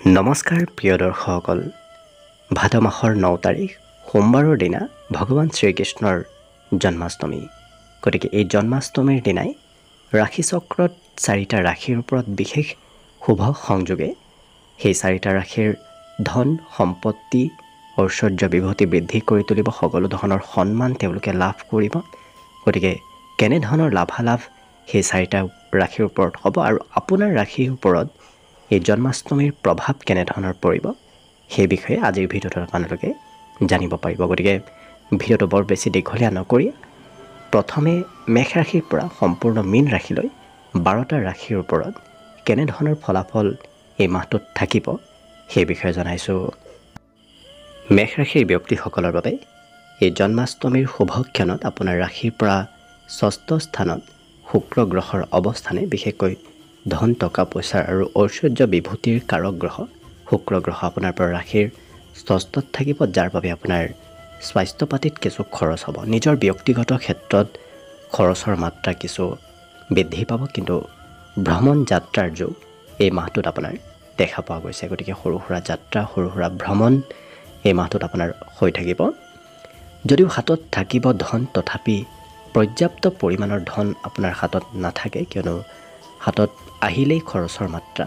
নমস্কাৰ প্ৰিয় দৰ্শকসকল, ভাদ মাহৰ 9 তাৰিখ সোমবাৰৰ দিনা ভগৱান শ্ৰীকৃষ্ণৰ জন্মাষ্টমী। গতিকে এই জন্মাষ্টমীৰ দিনাই ৰাশিচক্ৰত 4টা ৰাশিৰ ওপৰত বিশেষ শুভ সংযোগে সেই 4টা ৰাশিৰ ধন সম্পত্তি ঐশ্বৰ্য বিভূতি বৃদ্ধি কৰি তুলিব, সকলো ধৰণৰ সন্মান তেওঁলোকে লাভ কৰিব। গতিকে কেনেধৰণৰ লাভালাভ সেই 4টা ৰাশিৰ ওপৰত হ'ব আৰু আপোনাৰ ৰাশিৰ ওপৰত এই জন্মাষ্টমীৰ প্ৰভাৱ কেনেধৰণৰ পৰিব সেই বিষয়ে আজিৰ ভিডিঅ'টোত আপোনালোকে জানিব পাৰিব। গতিকে ভিডিঅ'টো বৰ বেছি দীঘলীয়া নকৰি প্ৰথমে মেষ ৰাশিৰ পৰা সম্পূৰ্ণ মীন ৰাশিলৈ 12টা ৰাশিৰ ওপৰত কেনেধৰণৰ ফলাফল এই মাহটোত থাকিব সেই বিষয়ে জনাইছোঁ। মেষ ৰাশিৰ ব্যক্তিসকলৰ বাবে এই জন্মাষ্টমীৰ শুভক্ষণত আপোনাৰ ৰাশিৰ পৰা 6ষ্ঠ স্থানত শুক্ৰ গ্ৰহৰ অৱস্থানে বিশেষকৈ ধন টকা পইচাৰ আৰু ঐশ্বৰ্য বিভূতিৰ কাৰক গ্ৰহ শুক্ৰ গ্ৰহ আপোনাৰ পৰা ৰাশিৰ 6ষ্ঠত থাকিব, যাৰ বাবে আপোনাৰ স্বাস্থ্য পাতিত কিছু খৰচ হ'ব। নিজৰ ব্যক্তিগত ক্ষেত্ৰত খৰচৰ মাত্ৰা কিছু বৃদ্ধি পাব, কিন্তু ভ্ৰমণ যাত্ৰাৰ যোগ এই মাহটোত আপোনাৰ দেখা পোৱা গৈছে। গতিকে সৰু সুৰা যাত্ৰা সৰু সুৰা ভ্ৰমণ এই মাহটোত আপোনাৰ হৈ থাকিব। যদিও হাতত থাকিব ধন, তথাপি পৰ্যাপ্ত পৰিমাণৰ ধন আপোনাৰ হাতত নাথাকে, কিয়নো হাতত আহিলেই খৰচৰ মাত্ৰা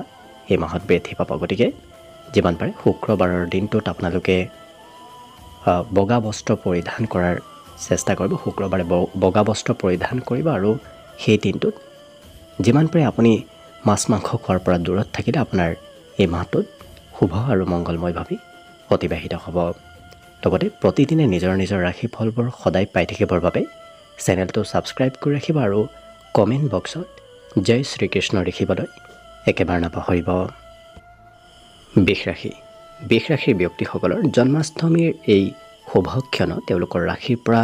এই মাহত বৃদ্ধি পাব। গতিকে যিমান পাৰে শুক্ৰবাৰৰ দিনটোত আপোনালোকে বগা বস্ত্ৰ পৰিধান কৰাৰ চেষ্টা কৰিব। শুক্ৰবাৰে বগা বস্ত্ৰ পৰিধান কৰিব আৰু সেই দিনটোত যিমান পাৰে আপুনি মাছ মাংস খোৱাৰ পৰা দূৰত থাকিলে আপোনাৰ এই মাহটোত শুভ আৰু মংগলময়ভাৱে অতিবাহিত হ'ব। লগতে প্ৰতিদিনে নিজৰ নিজৰ ৰাশিফলবোৰ সদায় পাই থাকিবৰ বাবে চেনেলটো ছাবস্ক্ৰাইব কৰি ৰাখিব আৰু কমেণ্ট বক্সত জয় শ্ৰীকৃষ্ণ লিখিবলৈ একেবাৰে নাপাহৰিব। বৃষ ৰাশিৰ ব্যক্তিসকলৰ জন্মাষ্টমীৰ এই শুভক্ষণত তেওঁলোকৰ ৰাশিৰ পৰা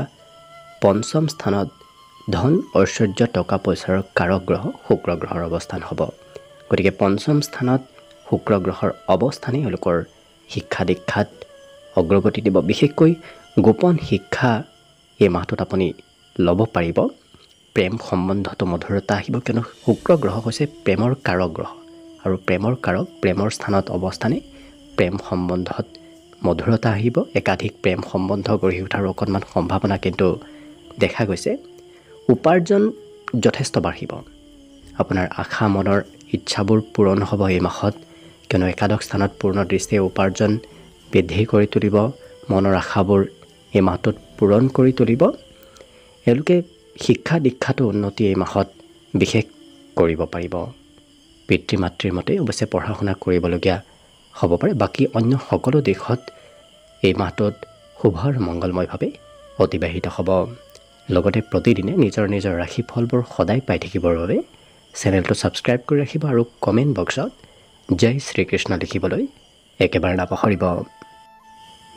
5ম স্থানত ধন ঐশ্বৰ্য টকা পইচাৰ কাৰক গ্ৰহ শুক্ৰ গ্ৰহৰ অৱস্থান হ'ব। গতিকে 5ম স্থানত শুক্ৰ গ্ৰহৰ অৱস্থানেই তেওঁলোকৰ শিক্ষা দীক্ষাত অগ্ৰগতি দিব। বিশেষকৈ গোপন শিক্ষা এই মাহটোত আপুনি ল'ব পাৰিব। প্ৰেম সম্বন্ধতো মধুৰতা আহিব, কিয়নো শুক্ৰ গ্ৰহ হৈছে প্ৰেমৰ কাৰক গ্ৰহ আৰু প্ৰেমৰ কাৰক প্ৰেমৰ স্থানত অৱস্থানে প্ৰেম সম্বন্ধত মধুৰতা আহিব। একাধিক প্ৰেম সম্বন্ধ গঢ়ি উঠাৰ অকণমান সম্ভাৱনা কিন্তু দেখা গৈছে। উপাৰ্জন যথেষ্ট বাঢ়িব, আপোনাৰ আশা মনৰ ইচ্ছাবোৰ পূৰণ হ'ব এই মাহত, কিয়নো একাদশ স্থানত পূৰ্ণ দৃষ্টিয়ে উপাৰ্জন বৃদ্ধি কৰি তুলিব। মনৰ আশাবোৰ এই মাহটোত পূৰণ কৰি তুলিব। এওঁলোকে শিক্ষা দীক্ষাতো উন্নতি এই মাহত বিশেষ কৰিব পাৰিব। পিতৃ মাতৃৰ মতে অৱশ্যে পঢ়া শুনা কৰিবলগীয়া হ'ব পাৰে। বাকী অন্য সকলো দিশত এই মাহটোত শুভ আৰু মংগলময়ভাৱে অতিবাহিত হ'ব। লগতে প্ৰতিদিনে নিজৰ নিজৰ ৰাশিফলবোৰ সদায় পাই থাকিবৰ বাবে চেনেলটো ছাবস্ক্ৰাইব কৰি ৰাখিব আৰু কমেণ্ট বক্সত জয় শ্ৰীকৃষ্ণ লিখিবলৈ একেবাৰে নাপাহৰিব।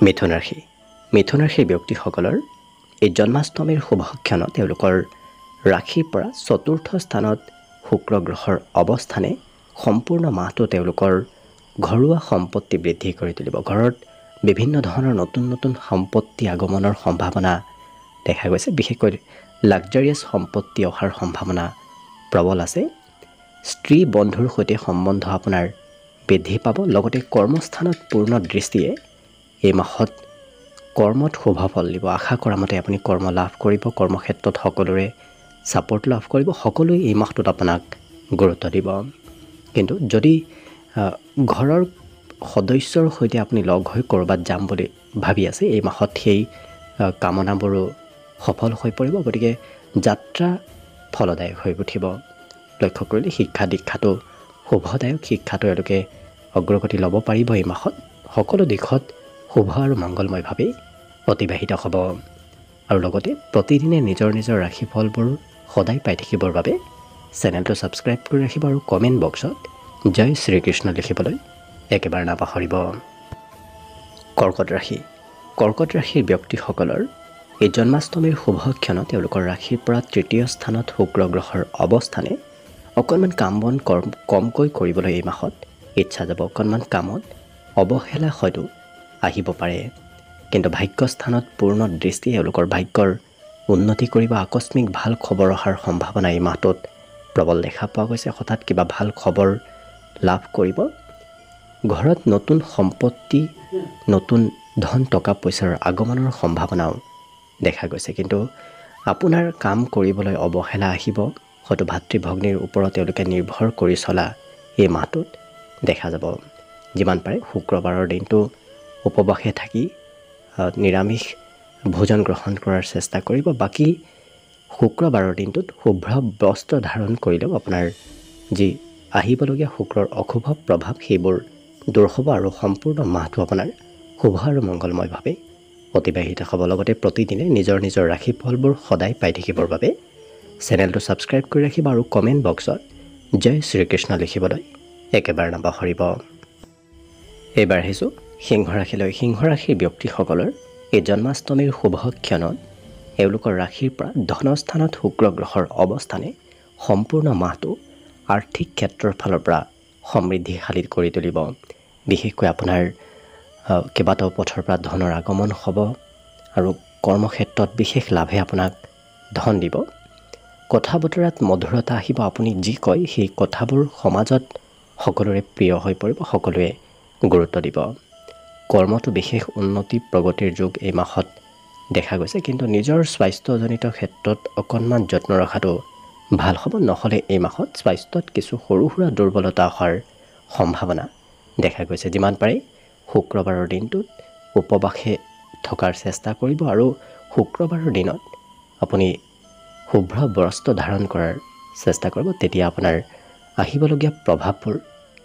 মিথুন ৰাশিৰ ব্যক্তিসকলৰ এই জন্মাষ্টমীৰ শুভক্ষণত তেওঁলোকৰ ৰাশিৰ পৰা 4ৰ্থ স্থানত শুক্ৰ গ্ৰহৰ অৱস্থানে সম্পূৰ্ণ মাহটো তেওঁলোকৰ ঘৰুৱা সম্পত্তি বৃদ্ধি কৰি তুলিব। ঘৰত বিভিন্ন ধৰণৰ নতুন নতুন সম্পত্তি আগমনৰ সম্ভাৱনা দেখা গৈছে। বিশেষকৈ লাক্সাৰিয়াছ সম্পত্তি অহাৰ সম্ভাৱনা প্ৰবল আছে। স্ত্ৰী বন্ধুৰ সৈতে সম্বন্ধ আপোনাৰ বৃদ্ধি পাব। লগতে কৰ্মস্থানত পূৰ্ণ দৃষ্টিয়ে এই মাহত কৰ্মত শুভ ফল দিব। আশা কৰা মতে আপুনি কৰ্ম লাভ কৰিব। কৰ্মক্ষেত্ৰত সকলোৰে ছাপোৰ্ট লাভ কৰিব। সকলোৱে এই মাহটোত আপোনাক গুৰুত্ব দিব। কিন্তু যদি ঘৰৰ সদস্যৰ সৈতে আপুনি লগ হৈ ক'ৰবাত যাম বুলি ভাবি আছে, এই মাহত সেই কামনাবোৰো সফল হৈ পৰিব। গতিকে যাত্ৰা ফলদায়ক হৈ উঠিব। লক্ষ্য কৰিলে শিক্ষা দীক্ষাটো শুভদায়ক। শিক্ষাটো এওঁলোকে অগ্ৰগতি ল'ব পাৰিব এই মাহত। সকলো দিশত শুভ আৰু মংগলময়ভাৱে অতিবাহিত হ'ব। আৰু লগতে প্ৰতিদিনে নিজৰ নিজৰ ৰাশিফলবোৰ সদায় পাই থাকিবৰ বাবে চেনেলটো ছাবস্ক্ৰাইব কৰি ৰাখিব আৰু কমেণ্ট বক্সত জয় শ্ৰীকৃষ্ণ লিখিবলৈ একেবাৰে নাপাহৰিব। কৰ্কট ৰাশিৰ ব্যক্তিসকলৰ এই জন্মাষ্টমীৰ শুভক্ষণত তেওঁলোকৰ ৰাশিৰ পৰা 3য় স্থানত শুক্ৰ গ্ৰহৰ অৱস্থানে অকণমান কাম বন কমকৈ কৰিবলৈ এই মাহত ইচ্ছা যাব। অকণমান কামত অৱহেলা হয়তো আহিব পাৰে, কিন্তু ভাগ্যস্থানত পূৰ্ণ দৃষ্টি এওঁলোকৰ ভাগ্যৰ উন্নতি কৰিব। আকস্মিক ভাল খবৰ অহাৰ সম্ভাৱনা এই মাহটোত প্ৰবল দেখা পোৱা গৈছে। হঠাৎ কিবা ভাল খবৰ লাভ কৰিব। ঘৰত নতুন সম্পত্তি নতুন ধন টকা পইচাৰ আগমনৰ সম্ভাৱনাও দেখা গৈছে কিন্তু আপোনাৰ কাম কৰিবলৈ অৱহেলা আহিব হয়তো ভাতৃ ভগ্নীৰ ওপৰত তেওঁলোকে নিৰ্ভৰ কৰি চলা এই মাহটোত দেখা যাব যিমান পাৰে শুক্ৰবাৰৰ দিনটো উপবাসে থাকি নিৰামিষ ভোজন গ্ৰহণ কৰাৰ চেষ্টা কৰিব বাকী শুক্ৰবাৰৰ দিনটোত শুভ্ৰ বস্ত্ৰ ধাৰণ কৰিলেও আপোনাৰ যি আহিবলগীয়া শুক্ৰৰ অশুভ প্ৰভাৱ সেইবোৰ দূৰ হ'ব আৰু সম্পূৰ্ণ মাহটো আপোনাৰ শুভ আৰু মংগলময়ভাৱে অতিবাহিত হ'ব লগতে প্ৰতিদিনে নিজৰ নিজৰ ৰাশিফলবোৰ সদায় পাই থাকিবৰ বাবে চেনেলটো ছাবস্ক্ৰাইব কৰি ৰাখিব আৰু কমেণ্ট বক্সত জয় শ্ৰীকৃষ্ণ লিখিবলৈ একেবাৰে নাপাহৰিব এইবাৰ আহিছোঁ সিংহ ৰাশিলৈ সিংহ ৰাশিৰ ব্যক্তিসকলৰ এই জন্মাষ্টমীৰ শুভ ক্ষণত এওঁলোকৰ ৰাশিৰ পৰা ধনস্থানত শুক্ৰ গ্ৰহৰ অৱস্থানে সম্পূৰ্ণ মাহটো আৰ্থিক ক্ষেত্ৰৰ ফালৰ পৰা সমৃদ্ধিশালী কৰি তুলিব বিশেষকৈ আপোনাৰ কেইবাটাও পথৰ পৰা ধনৰ আগমন হ'ব আৰু কৰ্মক্ষেত্ৰত বিশেষ লাভে আপোনাক ধন দিব কথা বতৰাত মধুৰতা আহিব আপুনি যি কয় সেই কথাবোৰ সমাজত সকলোৰে প্ৰিয় হৈ পৰিব সকলোৱে গুৰুত্ব দিব কৰ্মটো বিশেষ উন্নতি প্ৰগতিৰ যুগ এই মাহত দেখা গৈছে কিন্তু নিজৰ স্বাস্থ্যজনিত ক্ষেত্ৰত অকণমান যত্ন ৰখাটো ভাল হ'ব নহ'লে এই মাহত স্বাস্থ্যত কিছু সৰু সুৰা দুৰ্বলতা অহাৰ সম্ভাৱনা দেখা গৈছে যিমান পাৰে শুক্ৰবাৰৰ দিনটোত উপবাসে থকাৰ চেষ্টা কৰিব আৰু শুক্ৰবাৰৰ দিনত আপুনি শুভ্ৰ বস্ত্ৰ ধাৰণ কৰাৰ চেষ্টা কৰিব তেতিয়া আপোনাৰ আহিবলগীয়া প্ৰভাৱবোৰ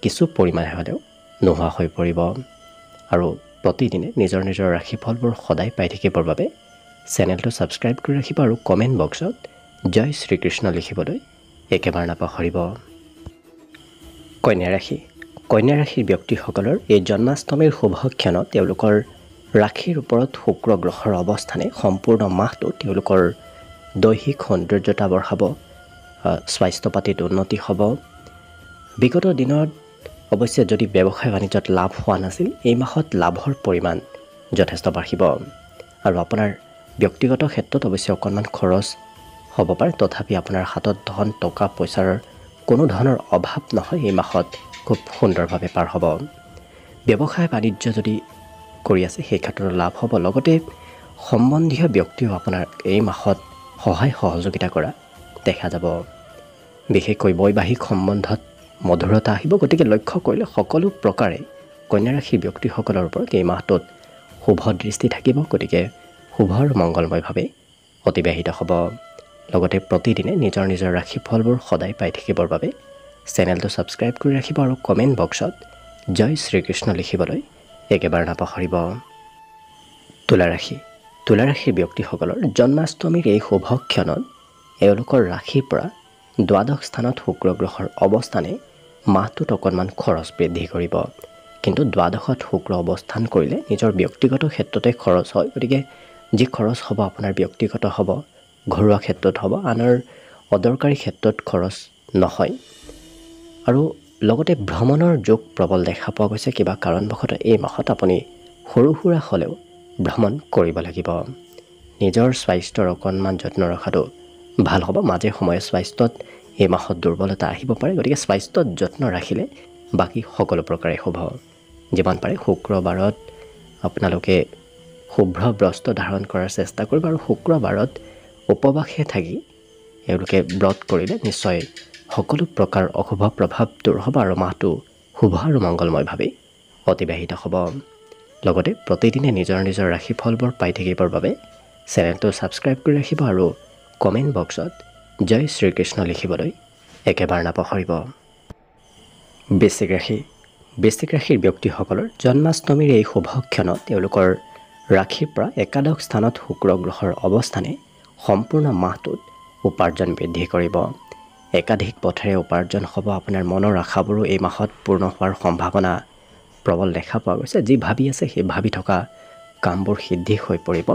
কিছু পৰিমাণে হ'লেও নোহোৱা হৈ পৰিব আৰু প্ৰতিদিনে নিজৰ নিজৰ ৰাশিফলবোৰ সদায় পাই থাকিবৰ বাবে চেনেলটো ছাবস্ক্ৰাইব কৰি ৰাখিব আৰু কমেণ্ট বক্সত জয় শ্ৰীকৃষ্ণ লিখিবলৈ একেবাৰে নাপাহৰিব কন্যা ৰাশিৰ ব্যক্তিসকলৰ এই জন্মাষ্টমীৰ শুভ ক্ষণত তেওঁলোকৰ ৰাশিৰ ওপৰত শুক্ৰ গ্ৰহৰ অৱস্থানে সম্পূৰ্ণ মাহটো তেওঁলোকৰ দৈহিক সৌন্দৰ্যতা বঢ়াব স্বাস্থ্য পাতিত উন্নতি হ'ব বিগত দিনত অৱশ্যে যদি ব্যৱসায় বাণিজ্যত লাভ হোৱা নাছিল এই মাহত লাভৰ পৰিমাণ যথেষ্ট বাঢ়িব আৰু আপোনাৰ ব্যক্তিগত ক্ষেত্ৰত অৱশ্যে অকণমান খৰচ হ'ব পাৰে তথাপি আপোনাৰ হাতত ধন টকা পইচাৰ কোনো ধৰণৰ অভাৱ নহয় এই মাহত খুব সুন্দৰভাৱে পাৰ হ'ব ব্যৱসায় বাণিজ্য যদি কৰি আছে সেই ক্ষেত্ৰত লাভ হ'ব লগতে সম্বন্ধীয় ব্যক্তিও আপোনাৰ এই মাহত সহায় সহযোগিতা কৰা দেখা যাব বিশেষকৈ বৈবাহিক সম্বন্ধত মধুৰতা আহিব গতিকে লক্ষ্য কৰিলে সকলো প্ৰকাৰে কন্যা ৰাশিৰ ব্যক্তিসকলৰ ওপৰত এই মাহটোত শুভ দৃষ্টি থাকিব গতিকে শুভ আৰু মংগলময়ভাৱে অতিবাহিত হ'ব লগতে প্ৰতিদিনে নিজৰ নিজৰ ৰাশিফলবোৰ সদায় পাই থাকিবৰ বাবে চেনেলটো ছাবস্ক্ৰাইব কৰি ৰাখিব আৰু কমেণ্ট বক্সত জয় শ্ৰীকৃষ্ণ লিখিবলৈ একেবাৰে নাপাহৰিব তুলা ৰাশিৰ ব্যক্তিসকলৰ জন্মাষ্টমীৰ এই শুভ ক্ষণত এওঁলোকৰ ৰাশিৰ পৰা দ্বাদশ স্থানত শুক্ৰ গ্ৰহৰ অৱস্থানে মাহটোত অকণমান খৰচ বৃদ্ধি কৰিব কিন্তু দ্বাদশত শুক্ৰ অৱস্থান কৰিলে নিজৰ ব্যক্তিগত ক্ষেত্ৰতে খৰচ হয় গতিকে যি খৰচ হ'ব আপোনাৰ ব্যক্তিগত হ'ব ঘৰুৱা ক্ষেত্ৰত হ'ব আনৰ অদৰকাৰী ক্ষেত্ৰত খৰচ নহয় আৰু লগতে ভ্ৰমণৰ যোগ প্ৰবল দেখা পোৱা গৈছে কিবা কাৰণবশতঃ এই মাহত আপুনি সৰু সুৰা হ'লেও ভ্ৰমণ কৰিব লাগিব নিজৰ স্বাস্থ্যৰ অকণমান যত্ন ৰখাটো ভাল হ'ব মাজে সময়ে স্বাস্থ্যত এই মাহত দুৰ্বলতা আহিব পাৰে গতিকে স্বাস্থ্যত যত্ন ৰাখিলে বাকী সকলো প্ৰকাৰে শুভ যিমান পাৰে শুক্ৰবাৰত আপোনালোকে শুভ্ৰ বস্ত্ৰ ধাৰণ কৰাৰ চেষ্টা কৰিব আৰু শুক্ৰবাৰত উপবাসে থাকি এওঁলোকে ব্ৰত কৰিলে নিশ্চয় সকলো প্ৰকাৰ অশুভ প্ৰভাৱ দূৰ হ'ব আৰু মাহটো শুভ আৰু মংগলময়ভাৱে অতিবাহিত হ'ব লগতে প্ৰতিদিনে নিজৰ নিজৰ ৰাশিফলবোৰ পাই থাকিবৰ বাবে চেনেলটো ছাবস্ক্ৰাইব কৰি ৰাখিব আৰু কমেণ্ট বক্সত জয় শ্ৰীকৃষ্ণ লিখিবলৈ একেবাৰে নাপাহৰিব বৃশ্চিক ৰাশিৰ ব্যক্তিসকলৰ জন্মাষ্টমীৰ এই শুভ ক্ষণত তেওঁলোকৰ ৰাশিৰ পৰা একাদশ স্থানত শুক্ৰ গ্ৰহৰ অৱস্থানে সম্পূৰ্ণ মাহটোত উপাৰ্জন বৃদ্ধি কৰিব একাধিক পথেৰে উপাৰ্জন হ'ব আপোনাৰ মনৰ আশাবোৰো এই মাহত পূৰ্ণ হোৱাৰ সম্ভাৱনা প্ৰবল দেখা পোৱা গৈছে যি ভাবি আছে সেই ভাবি থকা কামবোৰ সিদ্ধি হৈ পৰিব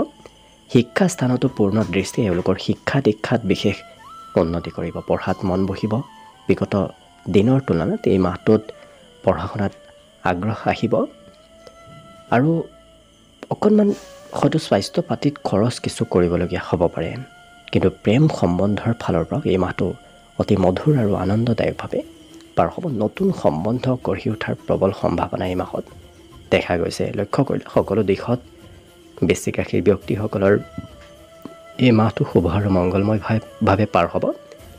শিক্ষা স্থানতো পূৰ্ণ দৃষ্টি এওঁলোকৰ শিক্ষা দীক্ষাত বিশেষ উন্নতি কৰিব পঢ়াত মন বহিব বিগত দিনৰ তুলনাত এই মাহটোত পঢ়া শুনাত আগ্ৰহ আহিব আৰু অকণমান হয়তো স্বাস্থ্য পাতিত খৰচ কিছু কৰিবলগীয়া হ'ব পাৰে কিন্তু প্ৰেম সম্বন্ধৰ ফালৰ পৰা এই মাহটো অতি মধুৰ আৰু আনন্দদায়কভাৱে পাৰ হ'ব নতুন সম্বন্ধ গঢ়ি উঠাৰ প্ৰবল সম্ভাৱনা এই মাহত দেখা গৈছে লক্ষ্য কৰিলে সকলো দিশত বৃশ্চিক ৰাশিৰ ব্যক্তিসকলৰ এই মাহটো শুভ আৰু মংগলময়ভাৱে পাৰ হ'ব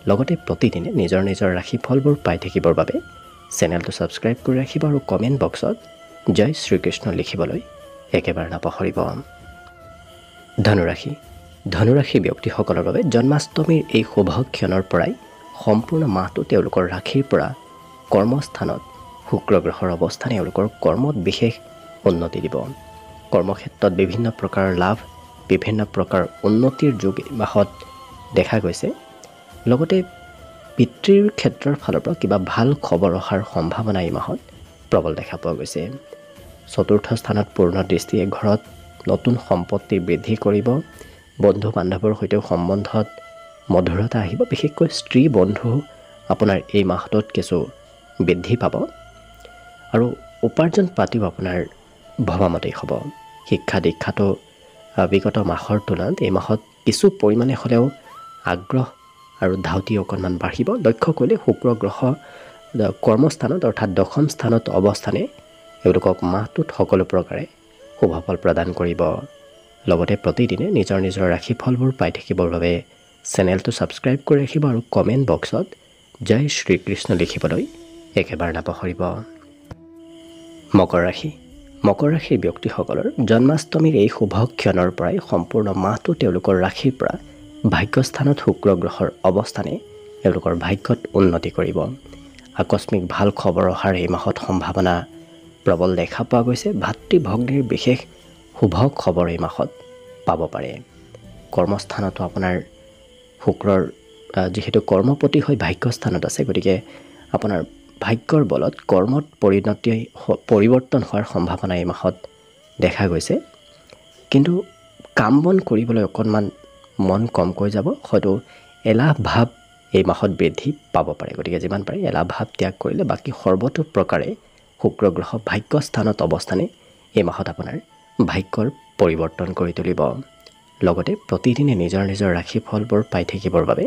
লগতে প্ৰতিদিনে নিজৰ নিজৰ ৰাশিফলবোৰ পাই থাকিবৰ বাবে চেনেলটো ছাবস্ক্ৰাইব কৰি ৰাখিব আৰু কমেণ্ট বক্সত জয় শ্ৰীকৃষ্ণ লিখিবলৈ একেবাৰে নাপাহৰিব ধনুৰাশি ব্যক্তিসকলৰ বাবে জন্মাষ্টমীৰ এই শুভ ক্ষণৰ পৰাই সম্পূৰ্ণ মাহটো তেওঁলোকৰ ৰাশিৰ পৰা কৰ্মস্থানত শুক্ৰ গ্ৰহৰ অৱস্থানে তেওঁলোকৰ কৰ্মত বিশেষ উন্নতি দিব কৰ্মক্ষেত্ৰত বিভিন্ন প্ৰকাৰৰ লাভ বিভিন্ন প্ৰকাৰৰ উন্নতিৰ যোগ এই মাহত দেখা গৈছে লগতে পিতৃৰ ক্ষেত্ৰৰ ফালৰ পৰা কিবা ভাল খবৰ অহাৰ সম্ভাৱনা এই মাহত প্ৰবল দেখা পোৱা গৈছে চতুৰ্থ স্থানত পূৰ্ণ দৃষ্টিয়ে ঘৰত নতুন সম্পত্তি বৃদ্ধি কৰিব বন্ধু বান্ধৱৰ সৈতে সম্বন্ধত মধুৰতা আহিব বিশেষকৈ স্ত্ৰী বন্ধু আপোনাৰ এই মাহটোত কিছু বৃদ্ধি পাব আৰু উপাৰ্জন পাতিও আপোনাৰ ভবামতেই হ'ব শিক্ষা দীক্ষাটো বিগত মাহৰ তুলনাত এই মাহত কিছু পৰিমাণে হ'লেও আগ্ৰহ আৰু ধাউতি অকণমান বাঢ়িব লক্ষ্য কৰিলে শুক্ৰ গ্ৰহ কৰ্মস্থানত অৰ্থাৎ দশম স্থানত অৱস্থানে এওঁলোকক মাহটোত সকলো প্ৰকাৰে শুভফল প্ৰদান কৰিব লগতে প্ৰতিদিনে নিজৰ নিজৰ ৰাশিফলবোৰ পাই থাকিবৰ বাবে চেনেলটো ছাবস্ক্ৰাইব কৰি ৰাখিব আৰু কমেণ্ট বক্সত জয় শ্ৰীকৃষ্ণ লিখিবলৈ একেবাৰে নাপাহৰিব মকৰ ৰাশিৰ ব্যক্তিসকলৰ জন্মাষ্টমীৰ এই শুভ ক্ষণৰ পৰাই সম্পূৰ্ণ মাহটো তেওঁলোকৰ ৰাশিৰ পৰা ভাগ্যস্থানত শুক্ৰ গ্ৰহৰ অৱস্থানে তেওঁলোকৰ ভাগ্যত উন্নতি কৰিব আকস্মিক ভাল খবৰ অহাৰ এই মাহত সম্ভাৱনা প্ৰবল দেখা পোৱা গৈছে ভাতৃ ভগ্নীৰ বিশেষ শুভ খবৰ এই মাহত পাব পাৰে কৰ্মস্থানতো আপোনাৰ শুক্ৰৰ যিহেতু কৰ্মপতি হৈ ভাগ্যস্থানত আছে গতিকে আপোনাৰ ভাগ্যৰ বলত কৰ্মত পৰিৱৰ্তন হোৱাৰ সম্ভাৱনা এই মাহত দেখা গৈছে কিন্তু কাম বন কৰিবলৈ অকণমান মন কমকৈ যাব হয়তো এলাহ ভাৱ এই মাহত বৃদ্ধি পাব পাৰে গতিকে যিমান পাৰে এলাহ ভাৱ ত্যাগ কৰিলে বাকী সৰ্বতো প্ৰকাৰে শুক্ৰ গ্ৰহ ভাগ্যস্থানত অৱস্থানে এই মাহত আপোনাৰ ভাগ্যৰ পৰিৱৰ্তন কৰি তুলিব লগতে প্ৰতিদিনে নিজৰ নিজৰ ৰাশিফলবোৰ পাই থাকিবৰ বাবে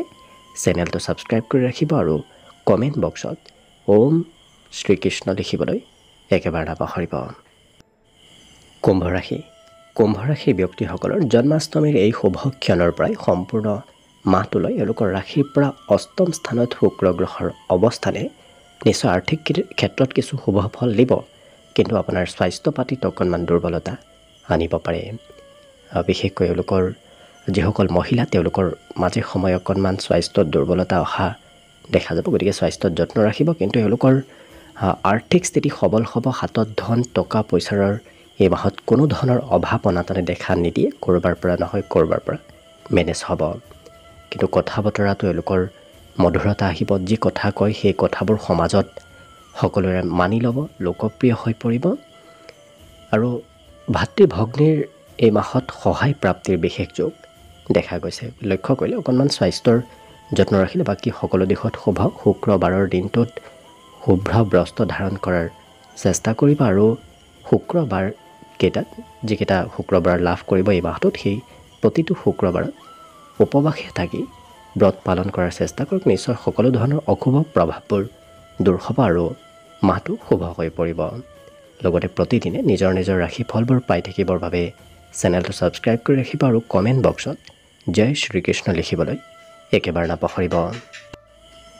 চেনেলটো ছাবস্ক্ৰাইব কৰি ৰাখিব আৰু কমেণ্ট বক্সত ওম শ্ৰীকৃষ্ণ লিখিবলৈ একেবাৰে নাপাহৰিব কুম্ভ ৰাশিৰ ব্যক্তিসকলৰ জন্মাষ্টমীৰ এই শুভ ক্ষণৰ পৰাই সম্পূৰ্ণ মাহটোলৈ এওঁলোকৰ ৰাশিৰ পৰা অষ্টম স্থানত শুক্ৰ গ্ৰহৰ অৱস্থানে নিশ্চয় আৰ্থিক ক্ষেত্ৰত কিছু শুভ ফল দিব কিন্তু আপোনাৰ স্বাস্থ্য পাতিত অকণমান দুৰ্বলতা আনিব পাৰে বিশেষকৈ এওঁলোকৰ যিসকল মহিলা তেওঁলোকৰ মাজে সময়ে অকণমান স্বাস্থ্যত দুৰ্বলতা অহা দেখা যাব গতিকে স্বাস্থ্যত যত্ন ৰাখিব কিন্তু এওঁলোকৰ আৰ্থিক স্থিতি সবল হ'ব হাতত ধন টকা পইচাৰ এই মাহত কোনো ধৰণৰ অভাৱ অনাটনে দেখা নিদিয়ে ক'ৰবাৰ পৰা নহয় ক'ৰবাৰ পৰা মেনেজ হ'ব কিন্তু কথা বতৰাটো এওঁলোকৰ মধুৰতা আহিব যি কথা কয় সেই কথাবোৰ সমাজত সকলোৰে মানি ল'ব লোকপ্ৰিয় হৈ পৰিব আৰু ভাতৃ ভগ্নীৰ এই মাহত সহায় প্ৰাপ্তিৰ বিশেষ যোগ দেখা গৈছে লক্ষ্য কৰিলে অকণমান স্বাস্থ্যৰ যত্ন ৰাখিলে বাকী সকলো দিশত শুভ শুক্ৰবাৰৰ দিনটোত শুভ্ৰ বস্ত্ৰ ধাৰণ কৰাৰ চেষ্টা কৰিব আৰু শুক্ৰবাৰ কেইটাত যিকেইটা শুক্ৰবাৰ লাভ কৰিব এই মাহটোত সেই প্ৰতিটো শুক্ৰবাৰত উপবাসে থাকি ব্ৰত পালন কৰাৰ চেষ্টা কৰক নিশ্চয় সকলো ধৰণৰ অশুভ প্ৰভাৱবোৰ দূৰ হ'ব আৰু মাহটো শুভ হৈ পৰিব লগতে প্ৰতিদিনে নিজৰ নিজৰ ৰাশিফলবোৰ পাই থাকিবৰ বাবে চেনেলটো ছাবস্ক্ৰাইব কৰি ৰাখিব আৰু কমেণ্ট বক্সত জয় শ্ৰীকৃষ্ণ লিখিবলৈ একেবাৰে নাপাহৰিব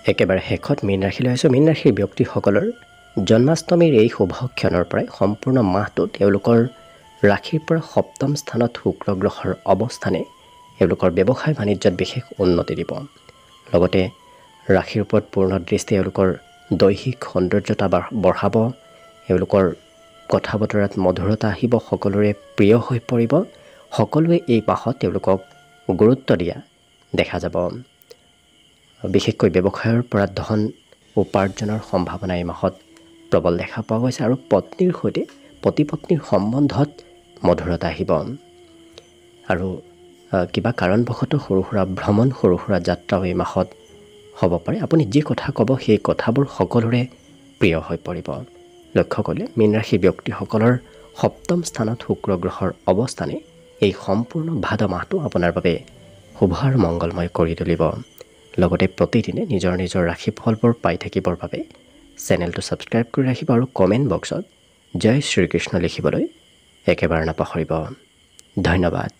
একেবাৰে শেষত মীন ৰাশিলৈ আহিছোঁ মীন ৰাশিৰ ব্যক্তিসকলৰ জন্মাষ্টমীৰ এই শুভ ক্ষণৰ পৰাই সম্পূৰ্ণ মাহটো তেওঁলোকৰ ৰাশিৰ পৰা সপ্তম স্থানত শুক্ৰ গ্ৰহৰ অৱস্থানে এওঁলোকৰ ব্যৱসায় বাণিজ্যত বিশেষ উন্নতি দিব লগতে ৰাশিৰ ওপৰত পূৰ্ণ দৃষ্টি এওঁলোকৰ দৈহিক সৌন্দৰ্যতা বঢ়াব এওঁলোকৰ কথা বতৰাত মধুৰতা আহিব সকলোৰে প্ৰিয় হৈ পৰিব সকলোৱে এই মাহত তেওঁলোকক গুৰুত্ব দিয়া দেখা যাব বিশেষকৈ ব্যৱসায়ৰ পৰা ধন উপাৰ্জনৰ সম্ভাৱনা এই মাহত প্ৰবল দেখা পোৱা গৈছে আৰু পত্নীৰ সৈতে পতি পত্নীৰ সম্বন্ধত মধুৰতা আহিব আৰু কিবা কাৰণবশতঃ সৰু সুৰা ভ্ৰমণ সৰু সুৰা যাত্ৰাও এই মাহত হ'ব পাৰে আপুনি যি কথা ক'ব সেই কথাবোৰ সকলোৰে প্ৰিয় হৈ পৰিব লক্ষ্য কৰিলে মীন ৰাশি ব্যক্তিসকলৰ সপ্তম স্থানত শুক্ৰ গ্ৰহৰ অৱস্থানে এই সম্পূৰ্ণ ভাদ মাহটো আপোনাৰ বাবে শুভ আৰু মংগলময় কৰি তুলিব লগতে প্ৰতিদিনে নিজৰ নিজৰ ৰাশিফলবোৰ পাই থাকিবৰ বাবে চেনেলটো ছাবস্ক্ৰাইব কৰি ৰাখিব আৰু কমেণ্ট বক্সত জয় শ্ৰীকৃষ্ণ লিখিবলৈ একেবাৰে নাপাহৰিব। ধন্যবাদ।